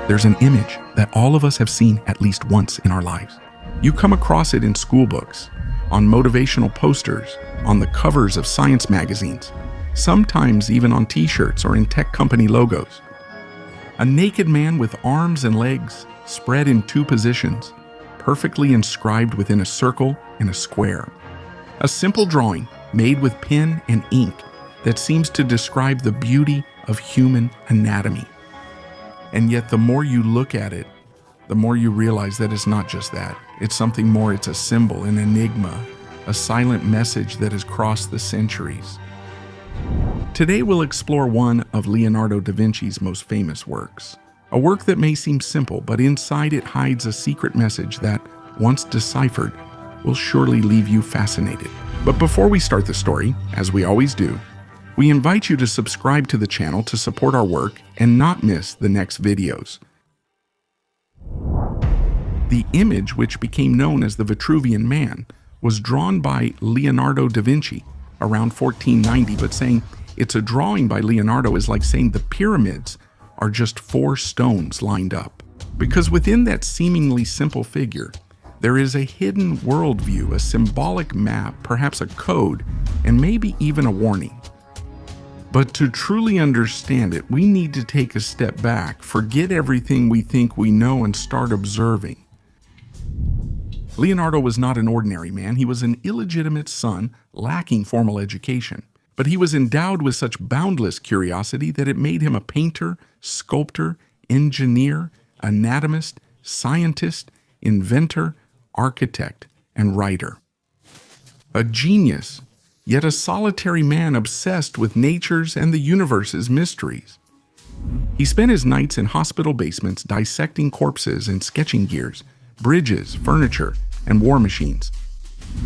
there's an image that all of us have seen at least once in our lives. You come across it in school books, on motivational posters, on the covers of science magazines, sometimes even on t-shirts or in tech company logos. A naked man with arms and legs spread in two positions, perfectly inscribed within a circle and a square. A simple drawing made with pen and ink that seems to describe the beauty of human anatomy. And yet the more you look at it, the more you realize that it's not just that. It's something more. It's a symbol, an enigma, a silent message that has crossed the centuries. Today we'll explore one of Leonardo da Vinci's most famous works. A work that may seem simple, but inside it hides a secret message that, once deciphered, will surely leave you fascinated. But before we start the story, as we always do, we invite you to subscribe to the channel to support our work and not miss the next videos. The image, which became known as the Vitruvian Man, was drawn by Leonardo da Vinci around 1490, but saying it's a drawing by Leonardo is like saying the pyramids are just 4 stones lined up. Because within that seemingly simple figure, there is a hidden worldview, a symbolic map, perhaps a code, and maybe even a warning. But to truly understand it, we need to take a step back, forget everything we think we know, and start observing. Leonardo was not an ordinary man. He was an illegitimate son, lacking formal education. But he was endowed with such boundless curiosity that it made him a painter, sculptor, engineer, anatomist, scientist, inventor, architect, and writer. A genius, yet a solitary man obsessed with nature's and the universe's mysteries. He spent his nights in hospital basements dissecting corpses and sketching gears, bridges, furniture, and war machines.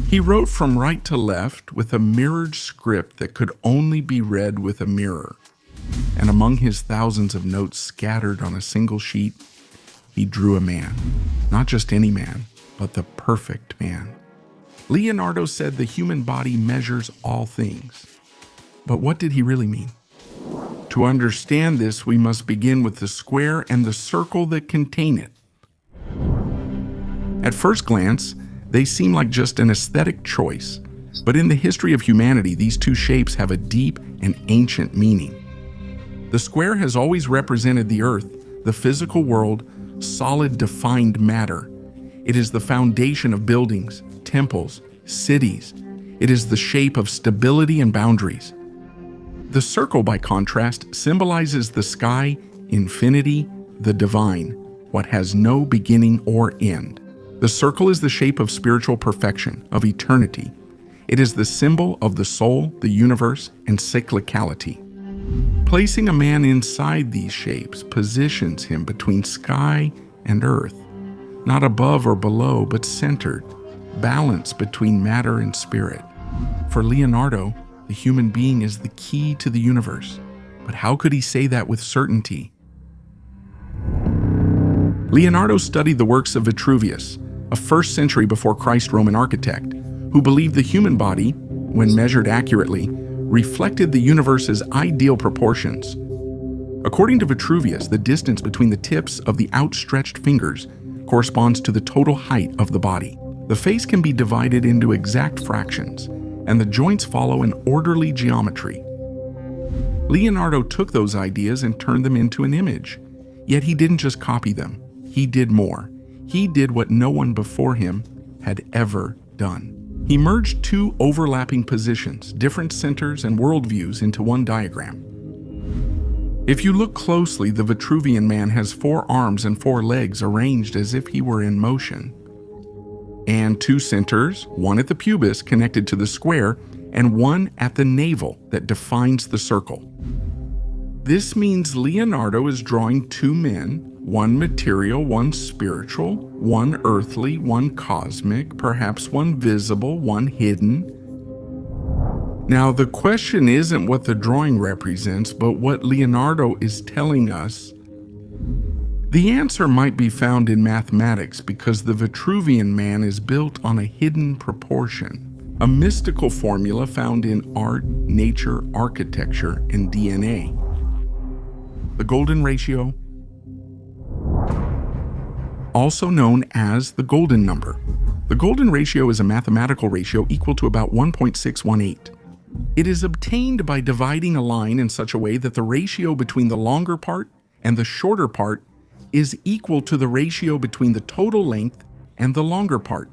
He wrote from right to left with a mirrored script that could only be read with a mirror. And among his thousands of notes scattered on a single sheet, he drew a man. Not just any man, but the perfect man. Leonardo said the human body measures all things. But what did he really mean? To understand this, we must begin with the square and the circle that contain it. At first glance, they seem like just an aesthetic choice, but in the history of humanity, these two shapes have a deep and ancient meaning. The square has always represented the earth, the physical world, solid defined matter. It is the foundation of buildings, temples, cities. It is the shape of stability and boundaries. The circle, by contrast, symbolizes the sky, infinity, the divine, what has no beginning or end. The circle is the shape of spiritual perfection, of eternity. It is the symbol of the soul, the universe, and cyclicality. Placing a man inside these shapes positions him between sky and earth, not above or below, but centered, balance between matter and spirit. For Leonardo, the human being is the key to the universe. But how could he say that with certainty? Leonardo studied the works of Vitruvius, a 1st century before Christ Roman architect, who believed the human body, when measured accurately, reflected the universe's ideal proportions. According to Vitruvius, the distance between the tips of the outstretched fingers corresponds to the total height of the body. The face can be divided into exact fractions, and the joints follow an orderly geometry. Leonardo took those ideas and turned them into an image. Yet he didn't just copy them. He did more. He did what no one before him had ever done. He merged 2 overlapping positions, different centers and worldviews into one diagram. If you look closely, the Vitruvian man has 4 arms and 4 legs arranged as if he were in motion. And 2 centers, one at the pubis connected to the square, and one at the navel that defines the circle. This means Leonardo is drawing 2 men, one material, one spiritual, one earthly, one cosmic, perhaps one visible, one hidden. Now, the question isn't what the drawing represents, but what Leonardo is telling us. The answer might be found in mathematics, because the Vitruvian man is built on a hidden proportion, a mystical formula found in art, nature, architecture, and DNA. The golden ratio. also known as the golden number. The golden ratio is a mathematical ratio equal to about 1.618. It is obtained by dividing a line in such a way that the ratio between the longer part and the shorter part is equal to the ratio between the total length and the longer part.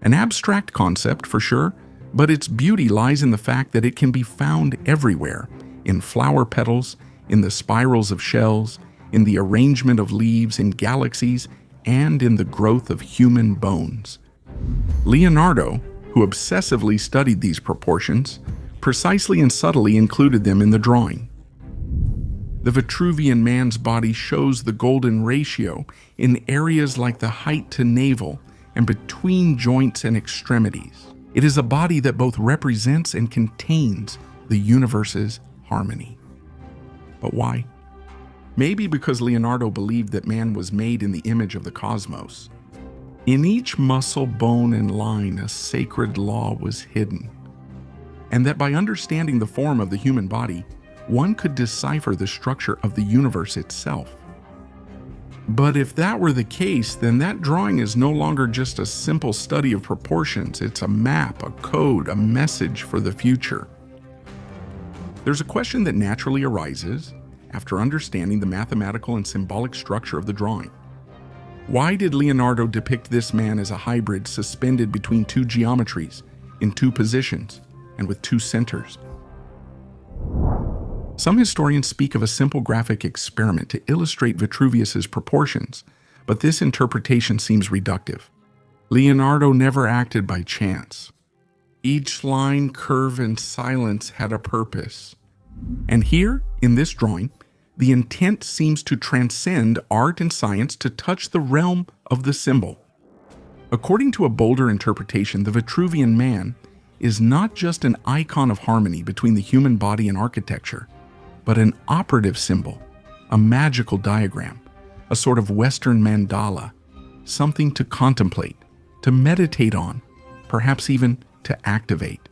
An abstract concept for sure, but its beauty lies in the fact that it can be found everywhere, in flower petals, in the spirals of shells, in the arrangement of leaves in galaxies, and in the growth of human bones. Leonardo, who obsessively studied these proportions, precisely and subtly included them in the drawing. The Vitruvian man's body shows the golden ratio in areas like the height to navel and between joints and extremities. It is a body that both represents and contains the universe's harmony. But why? Maybe because Leonardo believed that man was made in the image of the cosmos. In each muscle, bone, and line, a sacred law was hidden, and that by understanding the form of the human body, one could decipher the structure of the universe itself. But if that were the case, then that drawing is no longer just a simple study of proportions. It's a map, a code, a message for the future. There's a question that naturally arises after understanding the mathematical and symbolic structure of the drawing. Why did Leonardo depict this man as a hybrid suspended between two geometries, in two positions, and with two centers? Some historians speak of a simple graphic experiment to illustrate Vitruvius's proportions, but this interpretation seems reductive. Leonardo never acted by chance. Each line, curve, and silence had a purpose. And here, in this drawing, the intent seems to transcend art and science to touch the realm of the symbol. According to a bolder interpretation, the Vitruvian man is not just an icon of harmony between the human body and architecture, but an operative symbol, a magical diagram, a sort of Western mandala, something to contemplate, to meditate on, perhaps even to activate.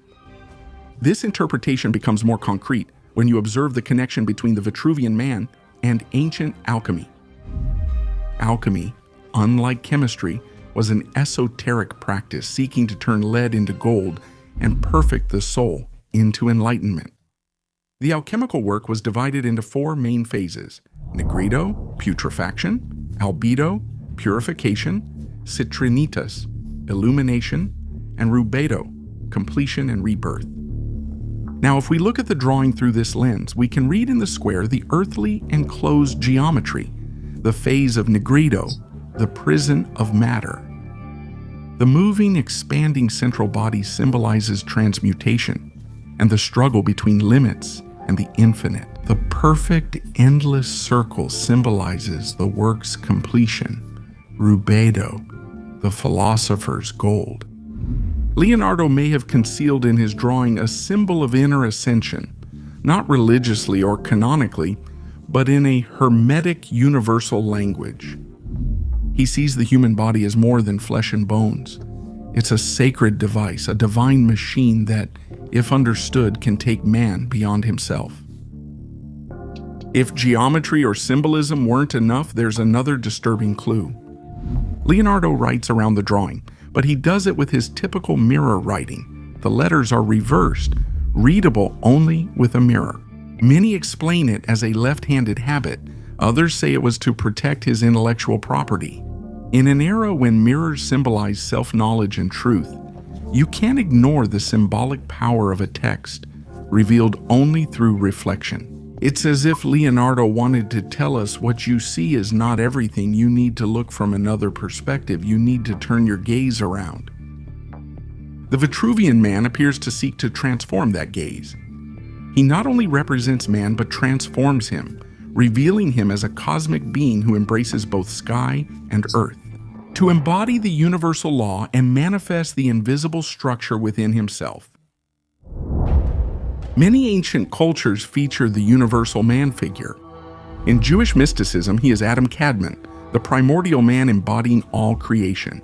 This interpretation becomes more concrete when you observe the connection between the Vitruvian man and ancient alchemy. Alchemy, unlike chemistry, was an esoteric practice seeking to turn lead into gold and perfect the soul into enlightenment. The alchemical work was divided into four main phases: nigredo, putrefaction; albedo, purification; citrinitas, illumination; and rubedo, completion and rebirth. Now, if we look at the drawing through this lens, we can read in the square the earthly enclosed geometry, the phase of nigredo, the prison of matter. The moving, expanding central body symbolizes transmutation and the struggle between limits and the infinite. The perfect, endless circle symbolizes the work's completion, rubedo, the philosopher's gold. Leonardo may have concealed in his drawing a symbol of inner ascension, not religiously or canonically, but in a hermetic universal language. He sees the human body as more than flesh and bones. It's a sacred device, a divine machine that, if understood, can take man beyond himself. If geometry or symbolism weren't enough, there's another disturbing clue. Leonardo writes around the drawing, but he does it with his typical mirror writing. The letters are reversed, readable only with a mirror. Many explain it as a left-handed habit. Others say it was to protect his intellectual property. In an era when mirrors symbolize self-knowledge and truth, you can't ignore the symbolic power of a text, revealed only through reflection. It's as if Leonardo wanted to tell us what you see is not everything. You need to look from another perspective. You need to turn your gaze around. The Vitruvian man appears to seek to transform that gaze. He not only represents man, but transforms him, revealing him as a cosmic being who embraces both sky and earth, to embody the universal law and manifest the invisible structure within himself. Many ancient cultures feature the universal man figure. In Jewish mysticism, he is Adam Kadmon, the primordial man embodying all creation.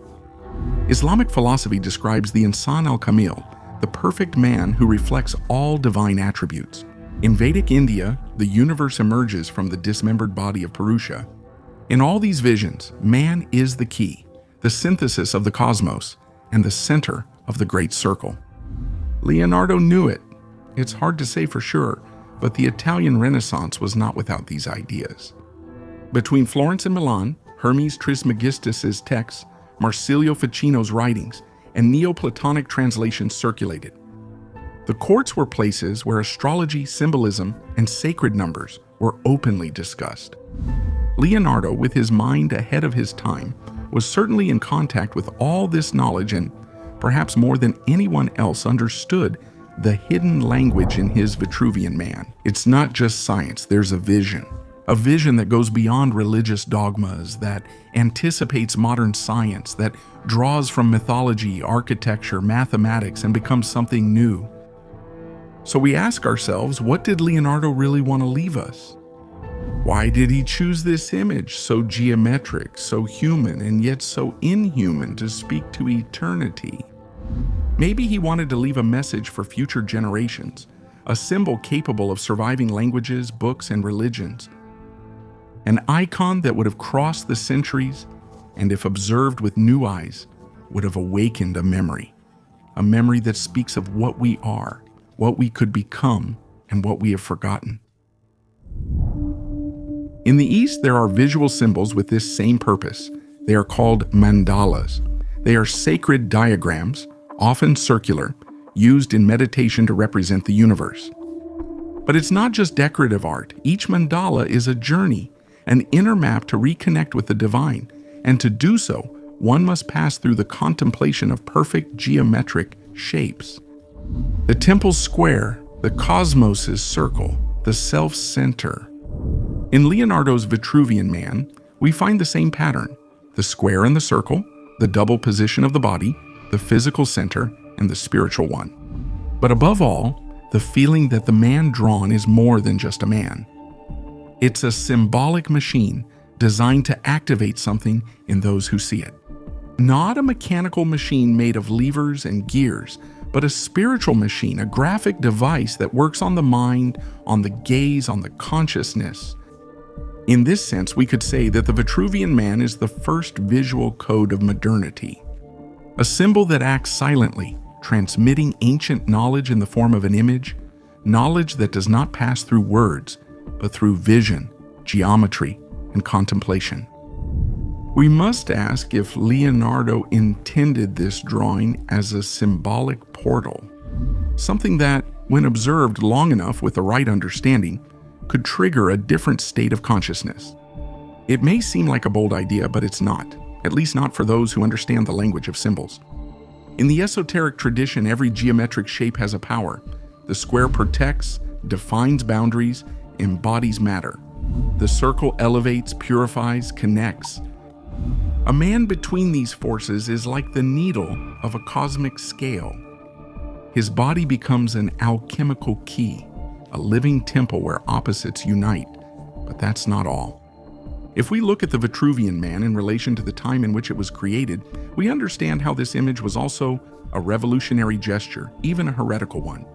Islamic philosophy describes the Insan al-Kamil, the perfect man who reflects all divine attributes. In Vedic India, the universe emerges from the dismembered body of Purusha. In all these visions, man is the key, the synthesis of the cosmos, and the center of the great circle. Leonardo knew it. It's hard to say for sure, but the Italian Renaissance was not without these ideas. Between Florence and Milan, Hermes Trismegistus's texts, Marsilio Ficino's writings, and Neoplatonic translations circulated. The courts were places where astrology, symbolism, and sacred numbers were openly discussed. Leonardo, with his mind ahead of his time, was certainly in contact with all this knowledge and, perhaps more than anyone else, understood the hidden language in his Vitruvian man. It's not just science, there's a vision that goes beyond religious dogmas, that anticipates modern science, that draws from mythology, architecture, mathematics, and becomes something new. So we ask ourselves, what did Leonardo really want to leave us? Why did he choose this image, so geometric, so human, and yet so inhuman, to speak to eternity? Maybe he wanted to leave a message for future generations, a symbol capable of surviving languages, books, and religions. An icon that would have crossed the centuries, and if observed with new eyes, would have awakened a memory that speaks of what we are, what we could become, and what we have forgotten. In the East, there are visual symbols with this same purpose. They are called mandalas. They are sacred diagrams, often circular, used in meditation to represent the universe. But it's not just decorative art. Each mandala is a journey, an inner map to reconnect with the divine, and to do so, one must pass through the contemplation of perfect geometric shapes. The temple's square, the cosmos's circle, the self-center. In Leonardo's Vitruvian man, we find the same pattern: the square and the circle, the double position of the body, the physical center, and the spiritual one. But above all, the feeling that the man drawn is more than just a man. It's a symbolic machine designed to activate something in those who see it. Not a mechanical machine made of levers and gears, but a spiritual machine, a graphic device that works on the mind, on the gaze, on the consciousness. In this sense, we could say that the Vitruvian man is the first visual code of modernity. A symbol that acts silently, transmitting ancient knowledge in the form of an image, knowledge that does not pass through words, but through vision, geometry, and contemplation. We must ask if Leonardo intended this drawing as a symbolic portal, something that, when observed long enough with the right understanding, could trigger a different state of consciousness. It may seem like a bold idea, but it's not, at least not for those who understand the language of symbols. In the esoteric tradition, every geometric shape has a power. The square protects, defines boundaries, embodies matter. The circle elevates, purifies, connects. A man between these forces is like the needle of a cosmic scale. His body becomes an alchemical key, a living temple where opposites unite. But that's not all. If we look at the Vitruvian man in relation to the time in which it was created, we understand how this image was also a revolutionary gesture, even a heretical one.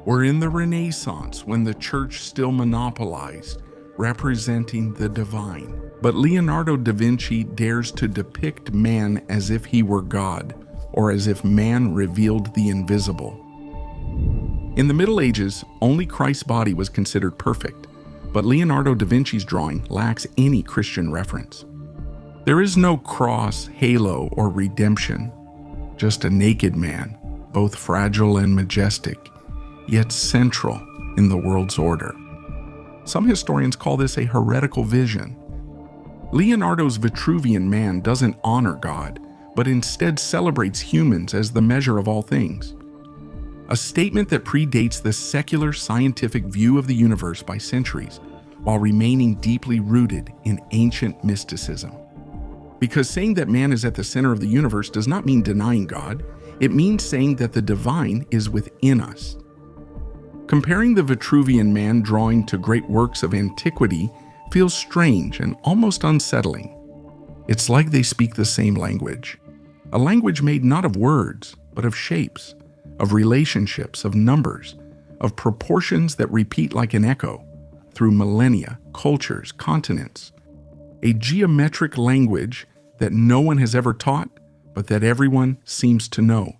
We're in the Renaissance, when the church still monopolized, representing the divine. But Leonardo da Vinci dares to depict man as if he were God, or as if man revealed the invisible. In the Middle Ages, only Christ's body was considered perfect, but Leonardo da Vinci's drawing lacks any Christian reference. There is no cross, halo, or redemption, just a naked man, both fragile and majestic, yet central in the world's order. Some historians call this a heretical vision. Leonardo's Vitruvian man doesn't honor God, but instead celebrates humans as the measure of all things. A statement that predates the secular scientific view of the universe by centuries, while remaining deeply rooted in ancient mysticism. Because saying that man is at the center of the universe does not mean denying God, it means saying that the divine is within us. Comparing the Vitruvian man drawing to great works of antiquity feels strange and almost unsettling. It's like they speak the same language, a language made not of words, but of shapes, of relationships, of numbers, of proportions that repeat like an echo through millennia, cultures, continents. a geometric language that no one has ever taught, but that everyone seems to know.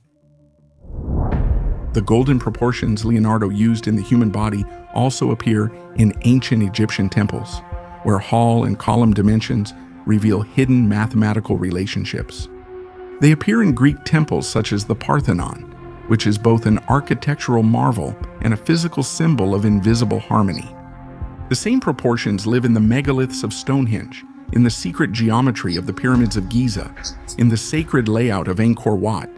The golden proportions Leonardo used in the human body also appear in ancient Egyptian temples, where hall and column dimensions reveal hidden mathematical relationships. They appear in Greek temples such as the Parthenon, which is both an architectural marvel and a physical symbol of invisible harmony. The same proportions live in the megaliths of Stonehenge, in the secret geometry of the pyramids of Giza, in the sacred layout of Angkor Wat,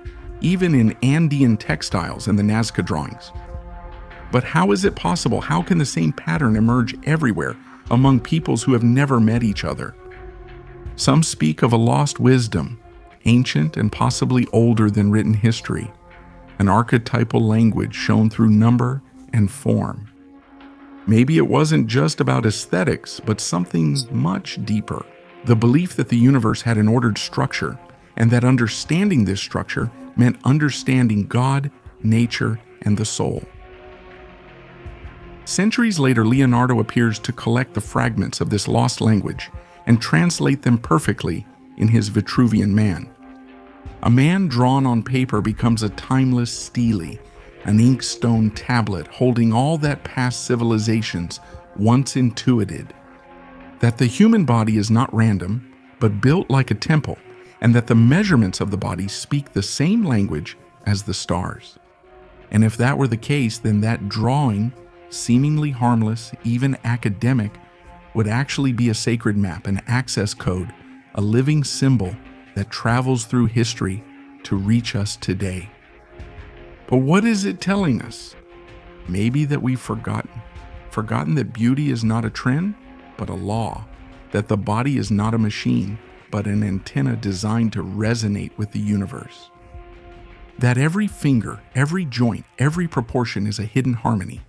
even in Andean textiles and the Nazca drawings. But how is it possible? How can the same pattern emerge everywhere among peoples who have never met each other? Some speak of a lost wisdom, ancient and possibly older than written history, an archetypal language shown through number and form. Maybe it wasn't just about aesthetics, but something much deeper. The belief that the universe had an ordered structure, and that understanding this structure meant understanding God, nature, and the soul. Centuries later, Leonardo appears to collect the fragments of this lost language and translate them perfectly in his Vitruvian Man. A man drawn on paper becomes a timeless stele, an inkstone tablet holding all that past civilizations once intuited. That the human body is not random, but built like a temple, and that the measurements of the body speak the same language as the stars. And if that were the case, then that drawing, seemingly harmless, even academic, would actually be a sacred map, an access code, a living symbol that travels through history to reach us today. But what is it telling us? Maybe that we've forgotten that beauty is not a trend, but a law, that the body is not a machine, but an antenna designed to resonate with the universe. That every finger, every joint, every proportion is a hidden harmony,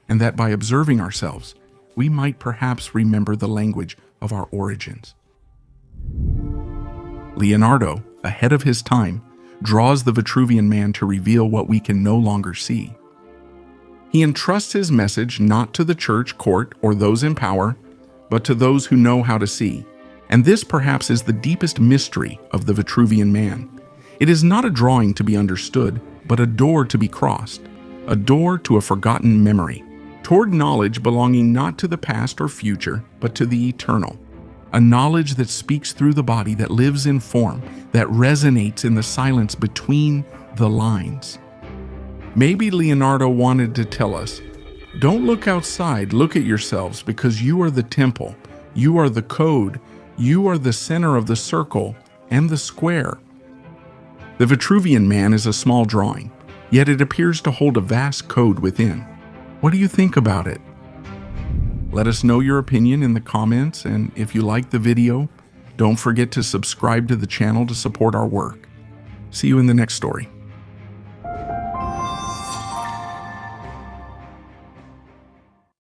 and that by observing ourselves, we might perhaps remember the language of our origins. Leonardo, ahead of his time, draws the Vitruvian Man to reveal what we can no longer see. He entrusts his message not to the church, court, or those in power, but to those who know how to see. And this perhaps is the deepest mystery of the Vitruvian Man. It is not a drawing to be understood, but a door to be crossed, a door to a forgotten memory, toward knowledge belonging not to the past or future, but to the eternal. A knowledge that speaks through the body, that lives in form, that resonates in the silence between the lines. Maybe Leonardo wanted to tell us, don't look outside, look at yourselves, because you are the temple, you are the code, you are the center of the circle and the square. The Vitruvian Man is a small drawing, yet it appears to hold a vast code within. What do you think about it? Let us know your opinion in the comments, and if you like the video, don't forget to subscribe to the channel to support our work. See you in the next story.